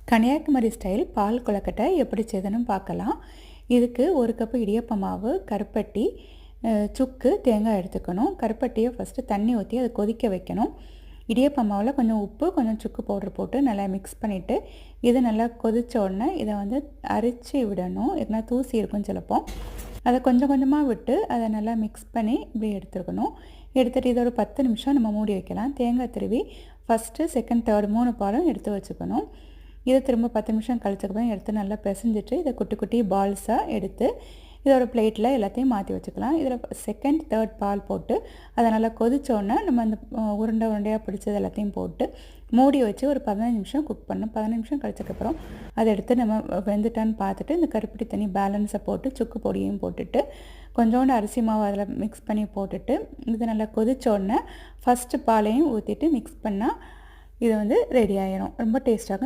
Kanyakumari style பால் கொழுக்கட்டை எப்படி செய்யுதுன்னு பார்க்கலாம். இதுக்கு 1 கப்பு இடியாப்ப மாவு, கருப்பட்டி, சுக்கு, தேங்காய் எடுத்துக்கணும். கருப்பட்டியை ஃபஸ்ட்டு தண்ணி ஊற்றி அதை கொதிக்க வைக்கணும். இடியாப்ப மாவில் கொஞ்சம் உப்பு, கொஞ்சம் சுக்கு பவுடர் போட்டு நல்லா மிக்ஸ் பண்ணிவிட்டு, இது நல்லா கொதித்த உடனே இதை வந்து அரிச்சு விடணும். இல்லைனா தூசி இருக்கும் சிலப்போ. அதை கொஞ்சம் கொஞ்சமாக விட்டு அதை நல்லா மிக்ஸ் பண்ணி இப்படி எடுத்துருக்கணும். எடுத்துகிட்டு இதை ஒரு 10 நிமிஷம் நம்ம மூடி வைக்கலாம். தேங்காய் திருவி ஃபஸ்ட்டு, செகண்ட், தேர்ட் 3 பாலும் எடுத்து வச்சுக்கணும். இதை திரும்ப 10 நிமிஷம் கழிச்சக்கப்புறம் எடுத்து நல்லா பிசைஞ்சிட்டு இதை குட்டி குட்டி பால்ஸாக எடுத்து இதோட பிளேட்டில் எல்லாத்தையும் மாற்றி வச்சுக்கலாம். இதில் செகண்ட், தேர்ட் பால் போட்டு அதை நல்லா கொதித்தோடனே நம்ம அந்த உருண்டையாக பிடிச்சது எல்லாத்தையும் போட்டு மூடி வச்சு ஒரு 15 நிமிஷம் குக் பண்ணணும். 15 நிமிஷம் கழிச்சக்கப்புறம் அதை எடுத்து நம்ம வெந்துட்டான்னு பார்த்துட்டு இந்த கருப்பட்டி தண்ணி பேலன்ஸை போட்டு சுக்கு பொடியையும் போட்டுட்டு கொஞ்சோண்டு அரிசி மாவு அதில் மிக்ஸ் பண்ணி போட்டுட்டு இது நல்லா கொதித்தோடனே ஃபஸ்ட்டு பாலையும் ஊற்றிட்டு மிக்ஸ் பண்ணால் இது வந்து ரெடி ஆகிடும். ரொம்ப டேஸ்ட்டாகும்.